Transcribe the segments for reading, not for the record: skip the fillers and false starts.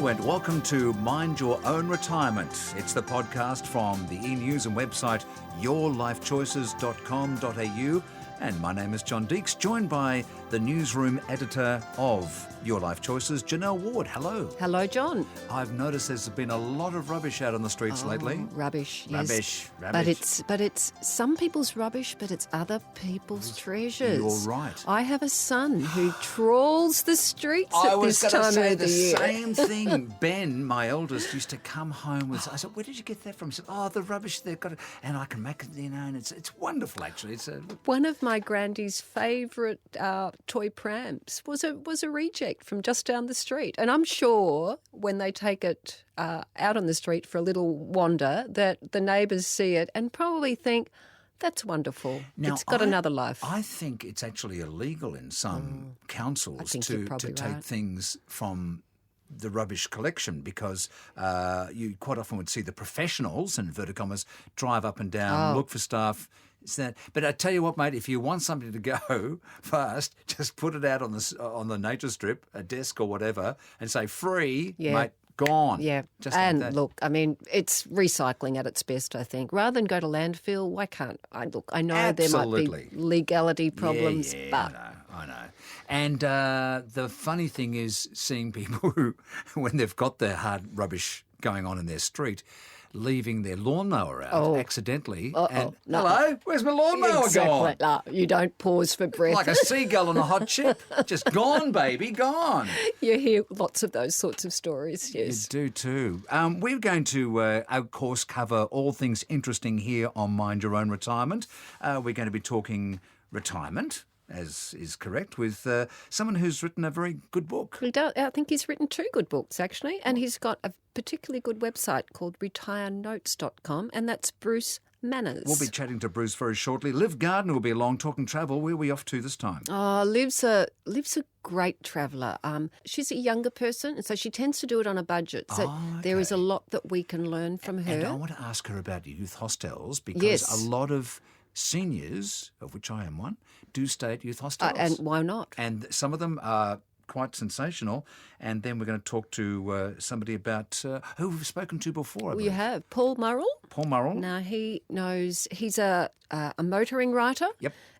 Hello and welcome to Mind Your Own Retirement. It's the podcast from the e-news and website YourLifeChoices.com.au, and my name is John Deeksie, joined by the newsroom editor of Your Life Choices, Janelle Ward. Hello. Hello, John. I've noticed there's been a lot of rubbish out on the streets lately. Rubbish, yes. Rubbish. But it's some people's rubbish, but it's other people's treasures. You're right. I have a son who trawls the streets at this time of the year. I was going to say the same thing. Ben, my eldest, used to come home with. I said, "Where did you get that from?" He said, "Oh, the rubbish they've got it, and I can make it, and it's wonderful actually." It's one of my grandy's favourite toy prams was a reject from just down the street, and I'm sure when they take it out on the street for a little wander, that the neighbours see it and probably think, "That's wonderful. Now, it's got another life." I think it's actually illegal in some councils to take right. things from the rubbish collection, because you quite often would see the professionals, in inverted commas, drive up and down, look for stuff. But I tell you what, mate, if you want something to go fast, just put it out on the nature strip, a desk or whatever, and say free, mate. Gone. Yeah, just and like that. Look, I mean, it's recycling at its best, I think. Rather than go to landfill, why can't I? Look, I know Absolutely. there might be legality problems, but... I know. And the funny thing is seeing people who, when they've got their hard rubbish going on in their street, leaving their lawnmower out accidentally. And, hello, where's my lawnmower gone? No, you don't pause for breath. Like a seagull on a hot chip. Just gone, baby, gone. You hear lots of those sorts of stories, yes. You do too. We're going to, of course, cover all things interesting here on Mind Your Own Retirement. We're going to be talking retirement, as is correct, with someone who's written a very good book. I think he's written 2 good books, actually, and he's got a particularly good website called retirenotes.com, and that's Bruce Manners. We'll be chatting to Bruce very shortly. Liv Gardner will be along talking travel. Where are we off to this time? Oh, Liv's a great traveller. She's a younger person, and so she tends to do it on a budget. So there is a lot that we can learn from her. And I want to ask her about youth hostels, because a lot of seniors, of which I am one, do stay at youth hostels. And why not? And some of them are quite sensational. And then we're going to talk to somebody about who we've spoken to before. You have Paul Murrell. Paul Murrell. Now, he's a motoring writer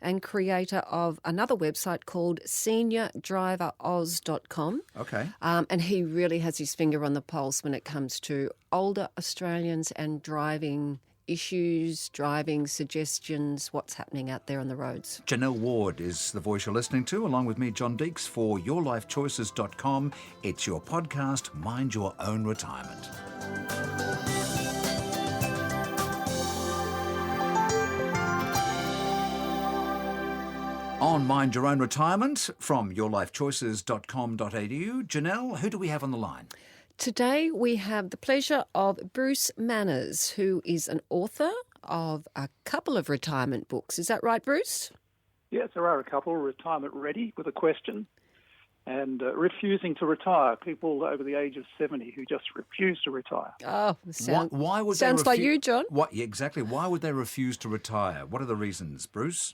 and creator of another website called seniordriveroz.com. Okay. And he really has his finger on the pulse when it comes to older Australians and driving issues, driving suggestions, what's happening out there on the roads. Janelle Ward is the voice you're listening to, along with me, John Deeksie, for YourLifeChoices.com. It's your podcast, Mind Your Own Retirement. On Mind Your Own Retirement from YourLifeChoices.com.au, Janelle, who do we have on the line? Today we have the pleasure of Bruce Manners, who is an author of a couple of retirement books. Is that right, Bruce? Yes, there are a couple. Retirement Ready, with a question, and Refusing to Retire, people over the age of 70 who just refuse to retire. Oh, why would sounds like you, John. Exactly. Why would they refuse to retire? What are the reasons, Bruce?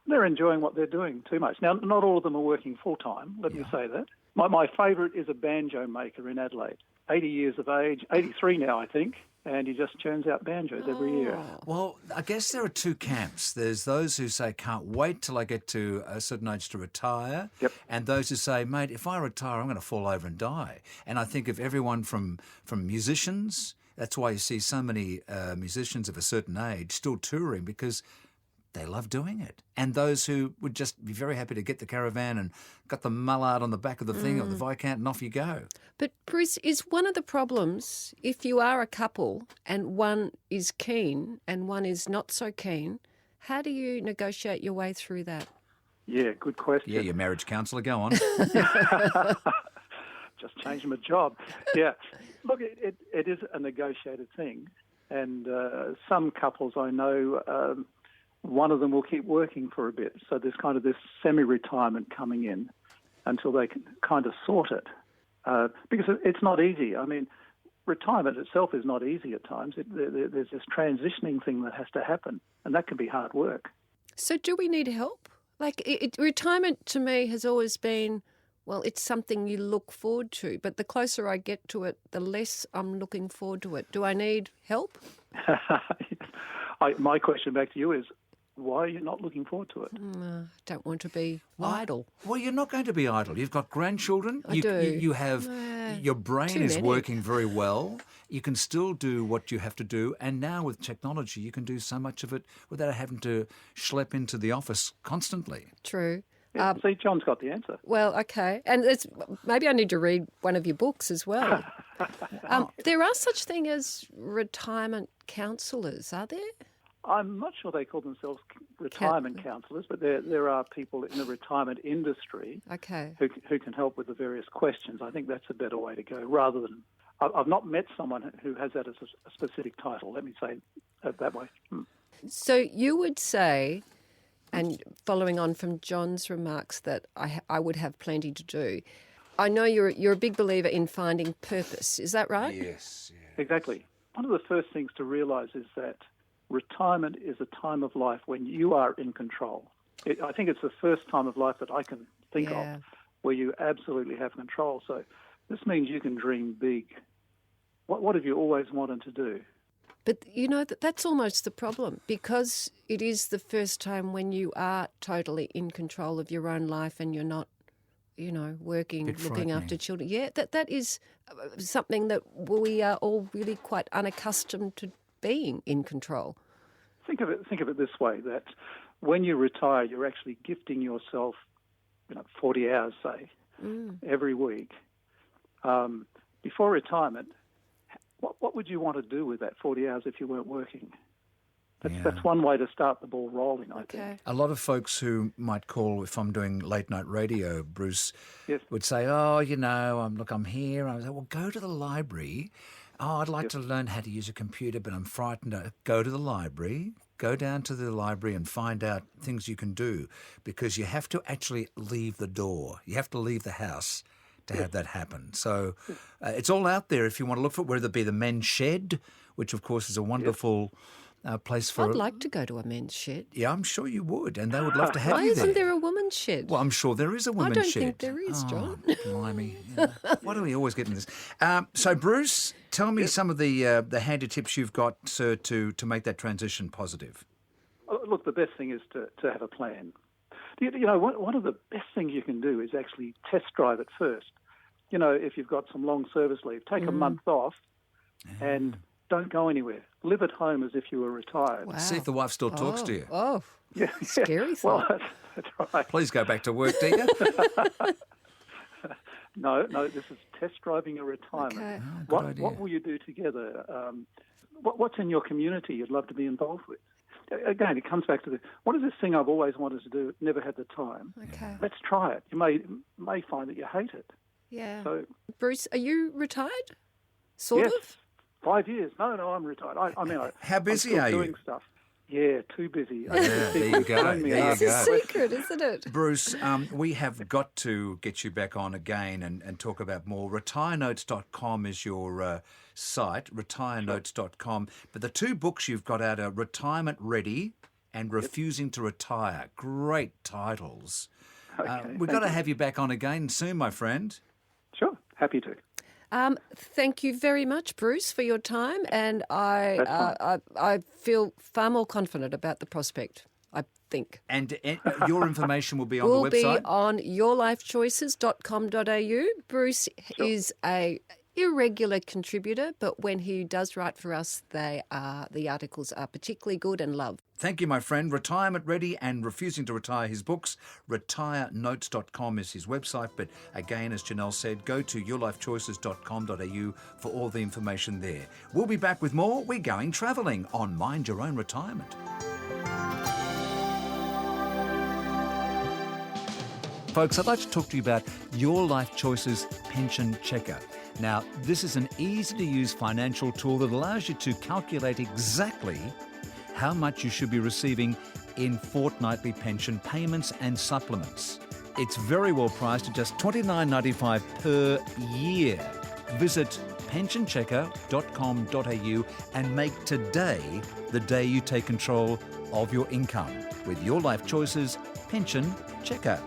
They're enjoying what they're doing too much. Now, not all of them are working full-time, let me say that. My favourite is a banjo maker in Adelaide, 80 years of age, 83 now, I think, and he just churns out banjos every year. Well, I guess there are 2 camps. There's those who say, can't wait till I get to a certain age to retire, and those who say, mate, if I retire, I'm going to fall over and die. And I think of everyone from musicians. That's why you see so many musicians of a certain age still touring, because they love doing it. And those who would just be very happy to get the caravan and got the mallard on the back of the thing, or the Viscount, and off you go. But, Bruce, is one of the problems, if you are a couple and one is keen and one is not so keen, how do you negotiate your way through that? Yeah, good question. Yeah, your marriage counsellor, go on. Just changed my job. Yeah. Look, it is a negotiated thing. And some couples I know... one of them will keep working for a bit. So there's kind of this semi-retirement coming in until they can kind of sort it. Because it's not easy. I mean, retirement itself is not easy at times. There's this transitioning thing that has to happen, and that can be hard work. So do we need help? Like, retirement to me has always been well, it's something you look forward to. But the closer I get to it, the less I'm looking forward to it. Do I need help? My question back to you is, why are you not looking forward to it? I don't want to be idle. Well, you're not going to be idle. You've got grandchildren. I do. You have, your brain is many. working very well. You can still do what you have to do. And now with technology, you can do so much of it without having to schlep into the office constantly. True. Yeah, see, John's got the answer. Well, okay. And maybe I need to read one of your books as well. There are such things as retirement counsellors, are there? I'm not sure they call themselves retirement counsellors, but there are people in the retirement industry who can help with the various questions. I think that's a better way to go, rather than... I've not met someone who has that as a specific title, let me say it that way. So you would say, and following on from John's remarks, that I would have plenty to do. I know you're a big believer in finding purpose. Is that right? Yes. Yeah. Exactly. One of the first things to realise is that retirement is a time of life when you are in control. I think it's the first time of life that I can think of where you absolutely have control. So this means you can dream big. What have you always wanted to do? But, you know, that's almost the problem, because it is the first time when you are totally in control of your own life and you're not, you know, working, looking after children. Yeah, that is something that we are all really quite unaccustomed to being in control. Think of it this way, that when you retire, you're actually gifting yourself, 40 hours, say, every week. Before retirement, what would you want to do with that 40 hours if you weren't working? That's one way to start the ball rolling, I think. A lot of folks who might call, if I'm doing late night radio, Bruce, would say, I'm here. I was like, well, go to the library. Oh, I'd like to learn how to use a computer, but I'm frightened. Go to the library. Go down to the library and find out things you can do, because you have to actually leave the door. You have to leave the house to have that happen. So it's all out there if you want to look for it, whether it be the men's shed, which, of course, is a wonderful place for... I'd like to go to a men's shed. Yeah, I'm sure you would, and they would love to have Why you there. Why isn't there a women's shed? Well, I'm sure there is a women's shed. I don't think there is, John. Blimey. Why do we always get in this? So, Bruce, tell me some of the handy tips you've got to make that transition positive. Look, the best thing is to have a plan. One of the best things you can do is actually test drive it first. If you've got some long service leave, take a month off and don't go anywhere. Live at home as if you were retired. Wow. See if the wife still talks to you. Oh, scary thought. Well, that's right. Please go back to work, dear. No, this is test driving a retirement. Okay. What will you do together? What's in your community you'd love to be involved with? Again, it comes back to what is this thing I've always wanted to do, never had the time? Okay. Let's try it. You may find that you hate it. Yeah. So, Bruce, are you retired? Sort of? 5 years. No, I'm retired. How busy I'm are still you? doing stuff. Yeah, too busy. There you go. It's a secret, isn't it? Bruce, we have got to get you back on again and talk about more. Retirenotes.com is your site, retirenotes.com. But the two books you've got out are Retirement Ready and Refusing to Retire. Great titles. Okay, we've got to have you back on again soon, my friend. Sure, happy to. Thank you very much, Bruce, for your time, and I feel far more confident about the prospect, I think. And your information will be on the website? Will be on YourLifeChoices.com.au. Bruce is a irregular contributor, but when he does write for us, the articles are particularly good and loved. Thank you, my friend. Retirement Ready and Refusing to Retire, his books. Retirenotes.com is his website. But again, as Janelle said, go to YourLifeChoices.com.au for all the information there. We'll be back with more. We're going travelling on Mind Your Own Retirement. Folks, I'd like to talk to you about Your Life Choices Pension Checker. Now, this is an easy-to-use financial tool that allows you to calculate exactly how much you should be receiving in fortnightly pension payments and supplements. It's very well priced at just $29.95 per year. Visit pensionchecker.com.au and make today the day you take control of your income with Your Life Choices Pension Checker.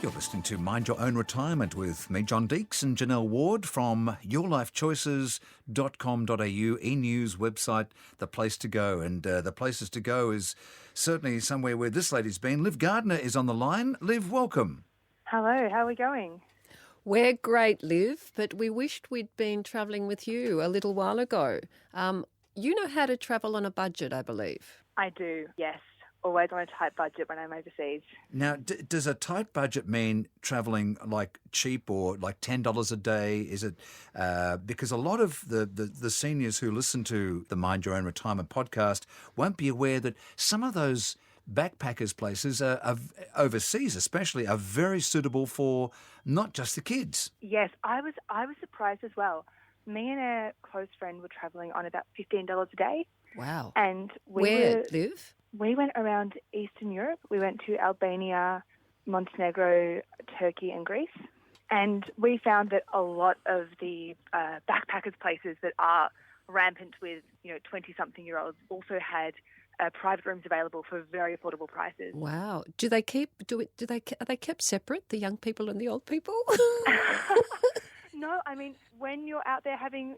You're listening to Mind Your Own Retirement with me, John Deeks, and Janelle Ward from YourLifeChoices.com.au, e-news website, the place to go. And the places to go is certainly somewhere where this lady's been. Liv Gardner is on the line. Liv, welcome. Hello, how are we going? We're great, Liv, but we wished we'd been travelling with you a little while ago. You know how to travel on a budget, I believe. I do, yes. Always on a tight budget when I'm overseas. Now, does a tight budget mean travelling like cheap or like $10 a day? Is it because a lot of the seniors who listen to the Mind Your Own Retirement podcast won't be aware that some of those backpackers places are overseas especially are very suitable for not just the kids. Yes, I was surprised as well. Me and a close friend were travelling on about $15 a day. Wow. And Where, Liv? We went around Eastern Europe. We went to Albania, Montenegro, Turkey and Greece. And we found that a lot of the backpackers places that are rampant with 20-something-year-olds also had private rooms available for very affordable prices. Wow. Are they kept separate, the young people and the old people? No, I mean, when you're out there having,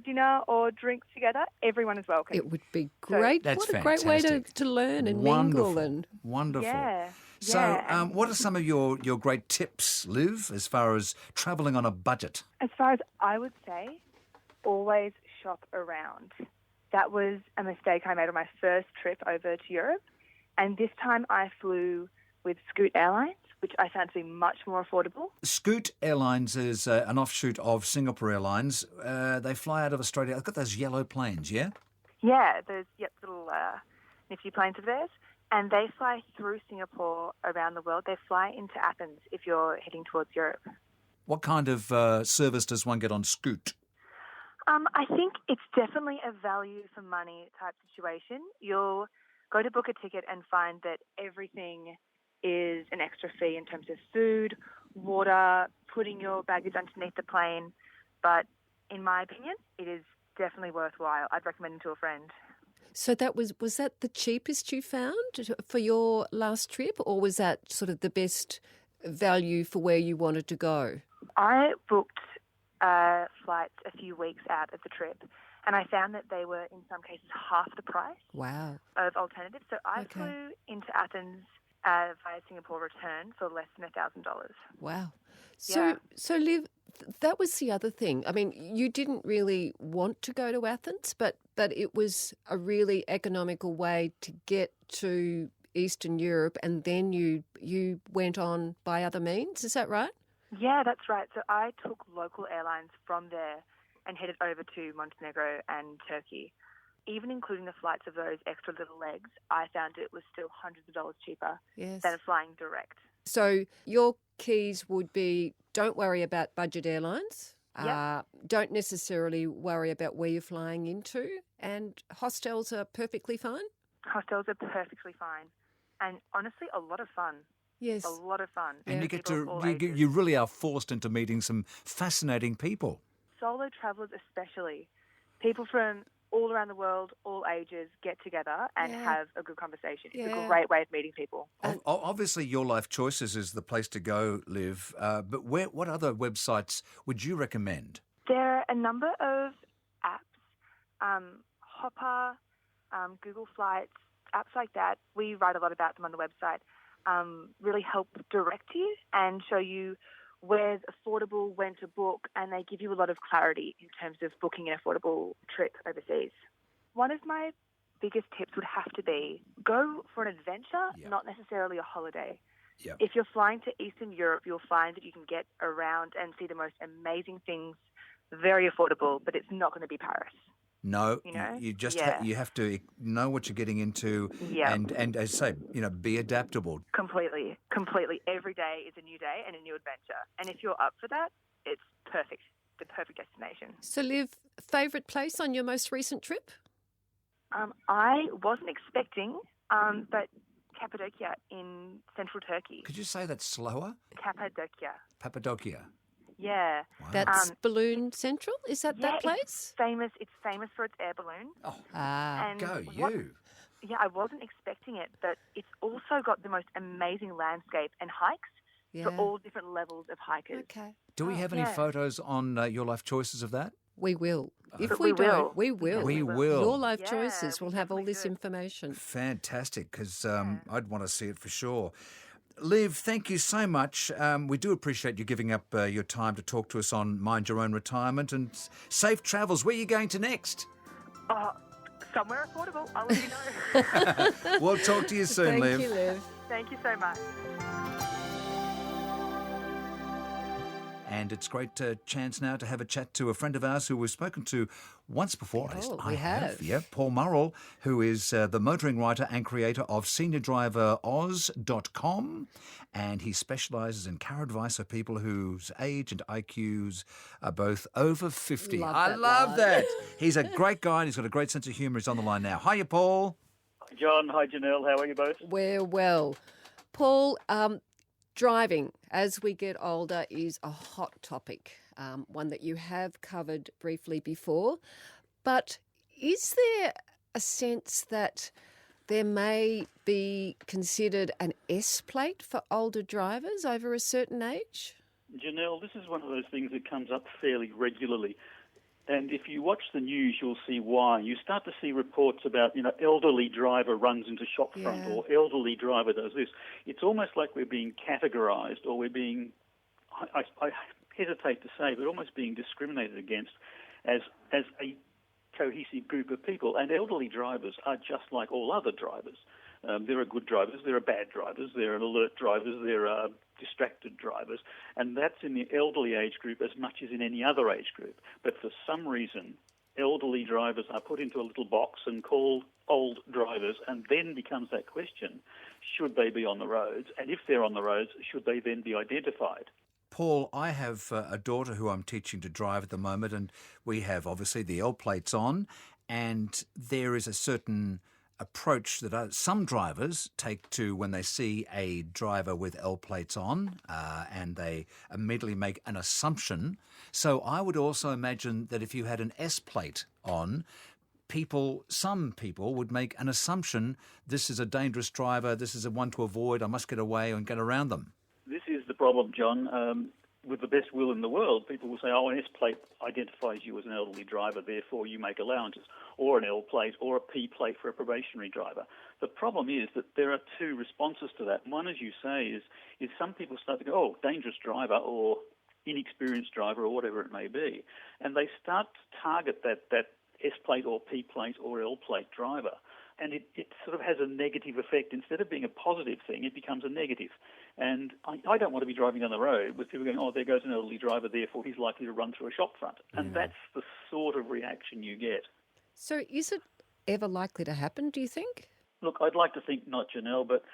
dinner or drinks together, everyone is welcome. It would be great. That's what a great way fantastic. to learn and Wonderful. mingle. Wonderful. Yeah. So what are some of your great tips, Liv, as far as travelling on a budget? As far as I would say, always shop around. That was a mistake I made on my first trip over to Europe. And this time I flew with Scoot Airlines, which I found to be much more affordable. Scoot Airlines is an offshoot of Singapore Airlines. They fly out of Australia. I've got those yellow planes, yeah? Yeah, those little nifty planes of theirs. And they fly through Singapore around the world. They fly into Athens if you're heading towards Europe. What kind of service does one get on Scoot? I think it's definitely a value for money type situation. You'll go to book a ticket and find that everything is an extra fee in terms of food, water, putting your baggage underneath the plane. But in my opinion, it is definitely worthwhile. I'd recommend it to a friend. So was that the cheapest you found for your last trip, or was that sort of the best value for where you wanted to go? I booked flights a few weeks out of the trip, and I found that they were, in some cases, half the price of alternatives. So I flew into Athens via Singapore return for less than $1,000. Wow. So Liv, that was the other thing. I mean, you didn't really want to go to Athens, but it was a really economical way to get to Eastern Europe, and then you went on by other means. Is that right? Yeah, that's right. So I took local airlines from there and headed over to Montenegro and Turkey. Even including the flights of those extra little legs, I found it was still hundreds of dollars cheaper than flying direct. So your keys would be, don't worry about budget airlines. Yep. Don't necessarily worry about where you're flying into. And hostels are perfectly fine? Hostels are perfectly fine. And honestly, a lot of fun. Yes. A lot of fun. And Yeah. you really are forced into meeting some fascinating people. Solo travellers especially. People from all around the world, all ages, get together and have a good conversation. It's a great way of meeting people. Obviously, Your Life Choices is the place to go, Liv. But what other websites would you recommend? There are a number of apps, Hopper, Google Flights, apps like that. We write a lot about them on the website. Really help direct you and show you where's affordable, when to book, and they give you a lot of clarity in terms of booking an affordable trip overseas. One of my biggest tips would have to be go for an adventure, not necessarily a holiday. Yep. If you're flying to Eastern Europe, you'll find that you can get around and see the most amazing things, very affordable, but it's not going to be Paris. No, you just you have to know what you're getting into, and as I say, be adaptable. Completely. Every day is a new day and a new adventure, and if you're up for that, it's perfect. The perfect destination. So, Liv, favourite place on your most recent trip? I wasn't expecting, but Cappadocia in central Turkey. Could you say that slower? Cappadocia. Yeah. Wow. That's Balloon Central? Is that place? It's famous for its air balloon. Oh, go you. I wasn't expecting it, but it's also got the most amazing landscape and hikes. for all different levels of hikers. Okay. Do we have any photos on Your Life Choices of that? We will. If we don't, will. we will. We will. Your Life Yeah, Choices we will have all definitely this should. information. Fantastic, because I'd want to see it for sure. Liv, thank you so much. We do appreciate you giving up your time to talk to us on Mind Your Own Retirement, and safe travels. Where are you going to next? Somewhere affordable. I'll let you know. We'll talk to you soon, Liv. Thank you, Liv. Thank you so much. And it's great chance now to have a chat to a friend of ours who we've spoken to once before. At least I have. Yeah, Paul Murrell, who is the motoring writer and creator of SeniorDriverOz.com. And he specialises in car advice for people whose age and IQs are both over 50. I love that. He's a great guy and he's got a great sense of humour. He's on the line now. Hiya, Paul. Hi, John. Hi, Janelle. How are you both? We're well. Paul, driving as we get older is a hot topic, one that you have covered briefly before. But is there a sense that there may be considered an S plate for older drivers over a certain age? Janelle, this is one of those things that comes up fairly regularly. And if you watch the news, you'll see why. You start to see reports about, elderly driver runs into shop front or elderly driver does this. It's almost like we're being categorised or we're being, I hesitate to say, but almost being discriminated against as a cohesive group of people. And elderly drivers are just like all other drivers. There are good drivers, there are bad drivers, there are alert drivers, there are distracted drivers, and that's in the elderly age group as much as in any other age group. But for some reason, elderly drivers are put into a little box and called old drivers, and then becomes that question, should they be on the roads? And if they're on the roads, should they then be identified? Paul, I have a daughter who I'm teaching to drive at the moment, and we have obviously the L plates on, and there is a certain approach that some drivers take to when they see a driver with L plates on, and they immediately make an assumption. So I would also imagine that if you had an S plate on, some people would make an assumption, this is a dangerous driver, this is a one to avoid, I must get away and get around them. This is the problem, John. With the best will in the world, people will say, an S plate identifies you as an elderly driver, therefore you make allowances, or an L plate or a P plate for a probationary driver. The problem is that there are two responses to that. One, as you say, is some people start to go, dangerous driver or inexperienced driver or whatever it may be, and they start to target that S plate or P plate or L plate driver. And it sort of has a negative effect. Instead of being a positive thing, it becomes a negative. And I don't want to be driving down the road with people going, there goes an elderly driver, therefore he's likely to run through a shop front. And that's the sort of reaction you get. So is it ever likely to happen, do you think? Look, I'd like to think not, Janelle, but,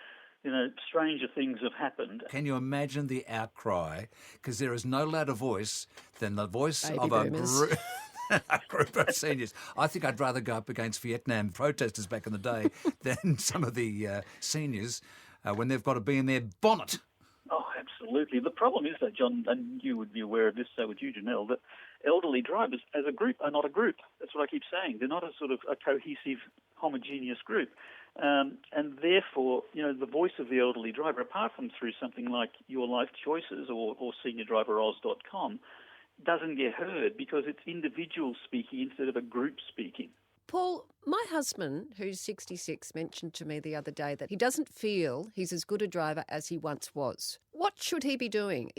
stranger things have happened. Can you imagine the outcry? Because there is no louder voice than the voice Baby of boomers. a group of seniors. I think I'd rather go up against Vietnam protesters back in the day than some of the seniors when they've got to be in their bonnet. Oh, absolutely. The problem is that, John, and you would be aware of this, so would you, Janelle, that elderly drivers as a group are not a group. That's what I keep saying. They're not a sort of a cohesive, homogeneous group. And therefore, the voice of the elderly driver, apart from through something like YourLifeChoices or SeniorDriverOz.com, doesn't get heard because it's individuals speaking instead of a group speaking. Paul, my husband, who's 66, mentioned to me the other day that he doesn't feel he's as good a driver as he once was. What should he be doing?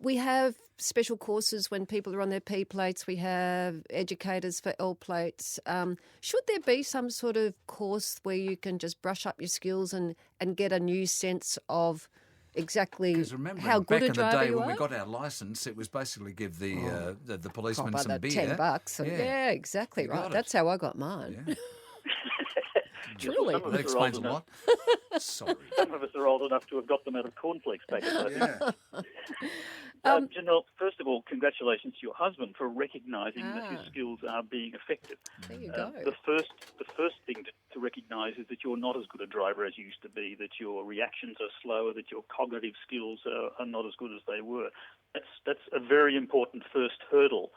We have special courses when people are on their P plates. We have educators for L plates. Should there be some sort of course where you can just brush up your skills and get a new sense of exactly how good a driver you are? Back in the day when we got our licence, it was basically give the policeman some beer. $10. Yeah, exactly right. That's how I got mine. Yeah. Truly. That explains a lot. Sorry. Some of us are old enough to have got them out of cornflakes back in the day. Yeah. Janelle, first of all, congratulations to your husband for recognising that his skills are being affected. There you go. The first thing to recognise is that you're not as good a driver as you used to be, that your reactions are slower, that your cognitive skills are not as good as they were. That's a very important first hurdle.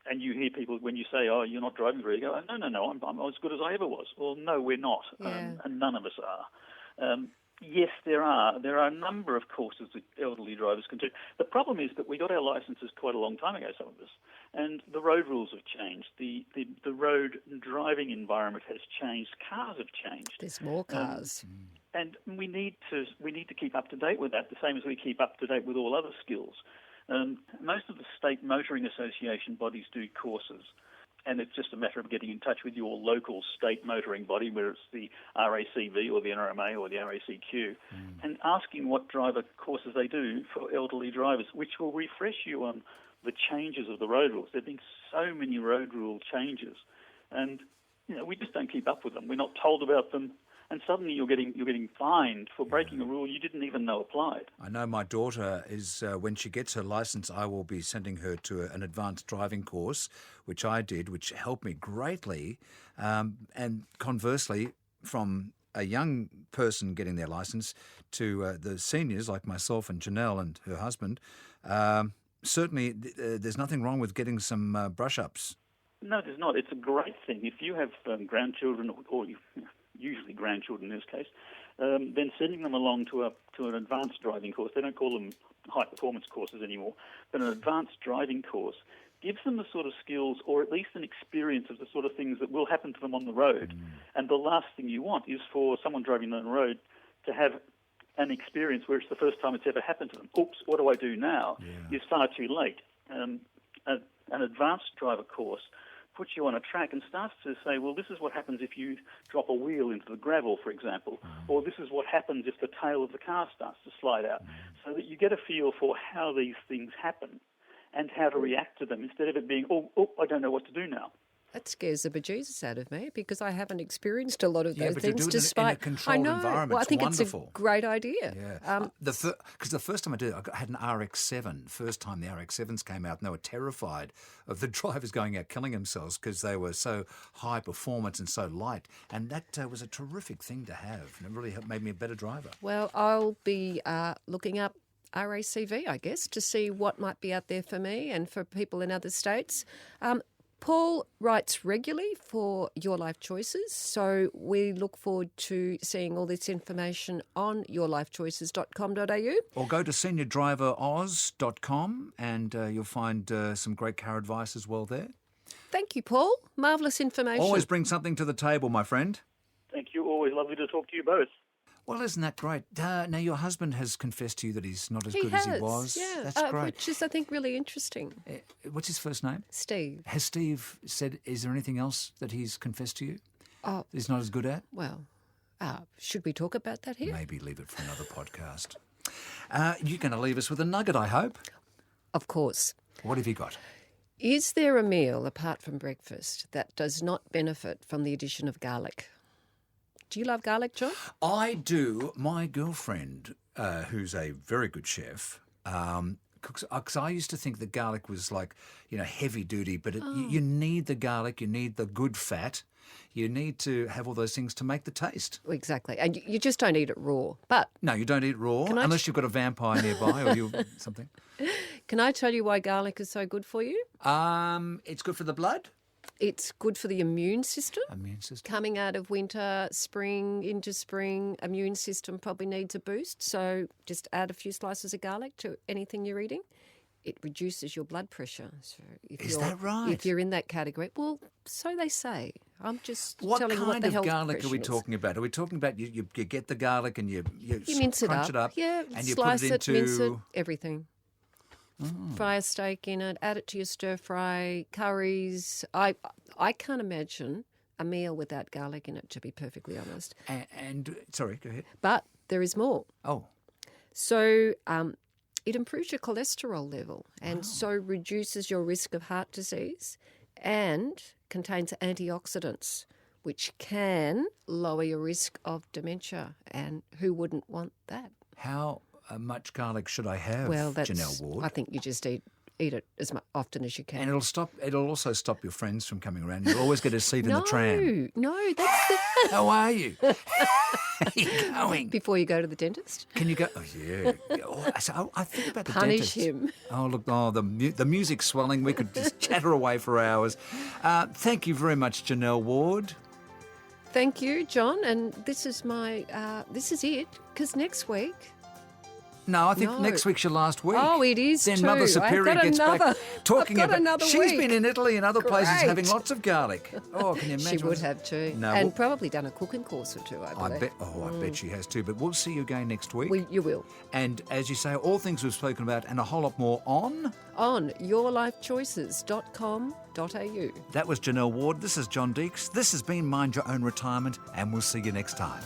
And you hear people, when you say, you're not driving very good, you go, no, I'm as good as I ever was. Well, no, we're not, Yeah. and none of us are. Yes, there are. There are a number of courses that elderly drivers can do. The problem is that we got our licences quite a long time ago, some of us, and the road rules have changed. The road driving environment has changed. Cars have changed. There's more cars. And we need to keep up to date with that, the same as we keep up to date with all other skills. Most of the state motoring association bodies do courses, and it's just a matter of getting in touch with your local state motoring body, whether it's the RACV or the NRMA or the RACQ, and asking what driver courses they do for elderly drivers, which will refresh you on the changes of the road rules. There have been so many road rule changes, and we just don't keep up with them. We're not told about them. And suddenly you're getting fined for breaking a rule you didn't even know applied. I know my daughter is, when she gets her licence, I will be sending her to an advanced driving course, which I did, which helped me greatly. And conversely, from a young person getting their licence to the seniors like myself and Janelle and her husband, certainly there's nothing wrong with getting some brush-ups. No, there's not. It's a great thing. If you have grandchildren or usually grandchildren in this case, then sending them along to an advanced driving course. They don't call them high-performance courses anymore, but an advanced driving course gives them the sort of skills or at least an experience of the sort of things that will happen to them on the road. And the last thing you want is for someone driving on the road to have an experience where it's the first time it's ever happened to them. Oops, what do I do now? Yeah. It's far too late. An advanced driver course puts you on a track and starts to say, well, this is what happens if you drop a wheel into the gravel, for example, or this is what happens if the tail of the car starts to slide out, so that you get a feel for how these things happen and how to react to them instead of it being, oh, I don't know what to do now. That scares the bejesus out of me because I haven't experienced a lot of those but things. to do it in a controlled environment, well, I think wonderful. It's a great idea. Yeah, because the first time I did it, I had an RX-7. First time the RX-7s came out, and they were terrified of the drivers going out killing themselves because they were so high performance and so light. And that was a terrific thing to have, and it really made me a better driver. Well, I'll be looking up RACV, I guess, to see what might be out there for me and for people in other states. Paul writes regularly for Your Life Choices, so we look forward to seeing all this information on yourlifechoices.com.au. Or go to seniordriveroz.com and you'll find some great car advice as well there. Thank you, Paul. Marvellous information. Always bring something to the table, my friend. Thank you. Always lovely to talk to you both. Well, isn't that great? Now, your husband has confessed to you that he's not as good as he was. Yeah, That's great. which is, I think, really interesting. What's his first name? Steve. Has Steve said, is there anything else that he's confessed to you that he's not as good at? Well, should we talk about that here? Maybe leave it for another podcast. You're going to leave us with a nugget, I hope. Of course. What have you got? Is there a meal, apart from breakfast, that does not benefit from the addition of garlic? Do you love garlic, John? I do. My girlfriend, who's a very good chef, cooks, because I used to think that garlic was like, heavy duty, but you need the garlic, you need the good fat, you need to have all those things to make the taste. Exactly. And you just don't eat it raw. But no, you don't eat raw unless you've got a vampire nearby or something. Can I tell you why garlic is so good for you? It's good for the blood. It's good for the immune system. Immune system. Coming out of winter, spring, into spring, immune system probably needs a boost. So just add a few slices of garlic to anything you're eating. It reduces your blood pressure. So is that right? If you're in that category. Well, so they say. I'm just telling you what the health kind of garlic are we is. talking about? Are we talking about you get the garlic and you mince crunch it up yeah, and you slice put it into... mince it, everything. Fry a steak in it, add it to your stir fry, curries. I can't imagine a meal without garlic in it, to be perfectly honest. And sorry, go ahead. But there is more. Oh. So it improves your cholesterol level and so reduces your risk of heart disease and contains antioxidants, which can lower your risk of dementia. And who wouldn't want that? How much garlic should I have, Janelle Ward? I think you just eat it as often as you can. And it'll also stop your friends from coming around. You'll always get a seat in the tram. No, that's the... How are you? How are you going? Before you go to the dentist? Can you go? Oh, yeah. So I think about the Punish dentist. him. Oh, look, the music's swelling. We could just chatter away for hours. Thank you very much, Janelle Ward. Thank you, John. And this is this is it, because next week... No, I think next week's your last week. Oh, it is then too. Mother Superior gets back talking I've got about... another She's week. been in Italy and other places Great. having lots of garlic. Oh, can you imagine? She would have too. No, and well- probably done a cooking course or two, I believe. I bet she has too. But we'll see you again next week. You will. And as you say, all things we've spoken about and a whole lot more on... On YourLifeChoices.com.au. That was Janelle Ward. This is John Deeks. This has been Mind Your Own Retirement, and we'll see you next time.